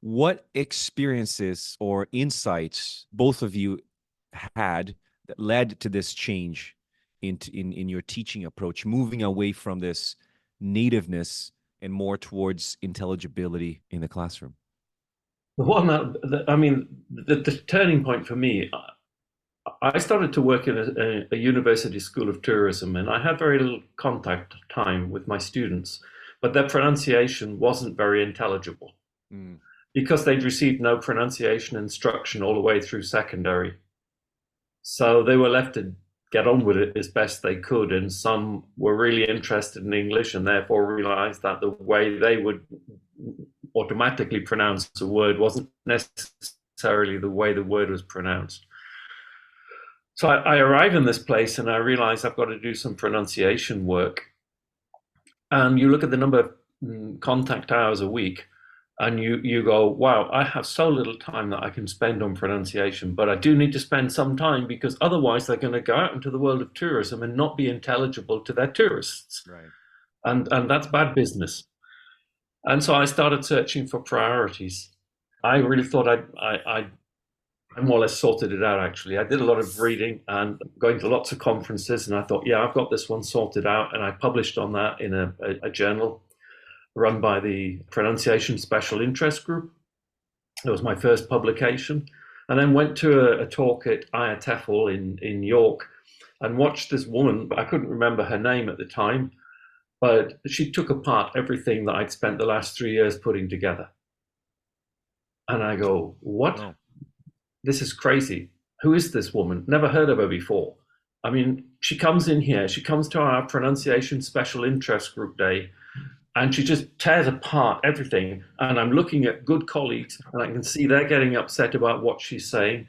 what experiences or insights both of you had that led to this change in your teaching approach, moving away from this nativeness and more towards intelligibility in the classroom? The one that, I mean, the turning point for me, I started to work in a university school of tourism, and I had very little contact time with my students, but their pronunciation wasn't very intelligible Mm. because they'd received no pronunciation instruction all the way through secondary. So they were left to get on with it as best they could, and some were really interested in English and therefore realized that the way they would automatically pronounce a word wasn't necessarily the way the word was pronounced. So I arrive in this place and I realize I've got to do some pronunciation work. And you look at the number of contact hours a week, and you go, wow, I have so little time that I can spend on pronunciation, but I do need to spend some time because otherwise they're going to go out into the world of tourism and not be intelligible to their tourists. Right. And that's bad business. And so I started searching for priorities. I really thought I more or less sorted it out, actually. I did a lot of reading and going to lots of conferences, and I thought, yeah, I've got this one sorted out. And I published on that in a journal run by the Pronunciation Special Interest Group. It was my first publication. And then went to a talk at IATEFL in York and watched this woman. I couldn't remember her name at the time, but she took apart everything that I'd spent the last 3 years putting together. And I go, what? Oh. This is crazy. Who is this woman? Never heard of her before. I mean, she comes in here, she comes to our pronunciation special interest group day, and she just tears apart everything. And I'm looking at good colleagues, and I can see they're getting upset about what she's saying.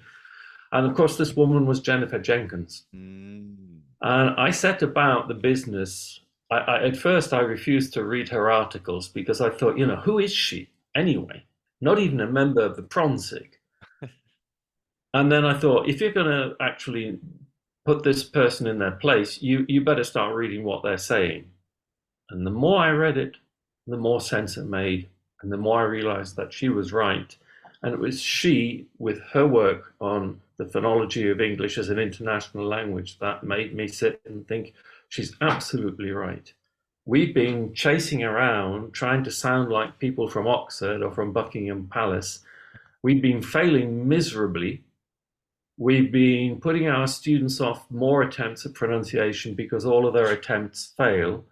And of course, this woman was Jennifer Jenkins. Mm. And I set about the business. At first, I refused to read her articles because I thought, who is she anyway? Not even a member of the Pronsig. And then I thought, if you're going to actually put this person in their place, you better start reading what they're saying. And the more I read it, the more sense it made. And the more I realized that she was right. And it was she, with her work on the phonology of English as an international language, that made me sit and think, she's absolutely right. We've been chasing around trying to sound like people from Oxford or from Buckingham Palace. We've been failing miserably. We've been putting our students off more attempts at pronunciation because all of their attempts fail.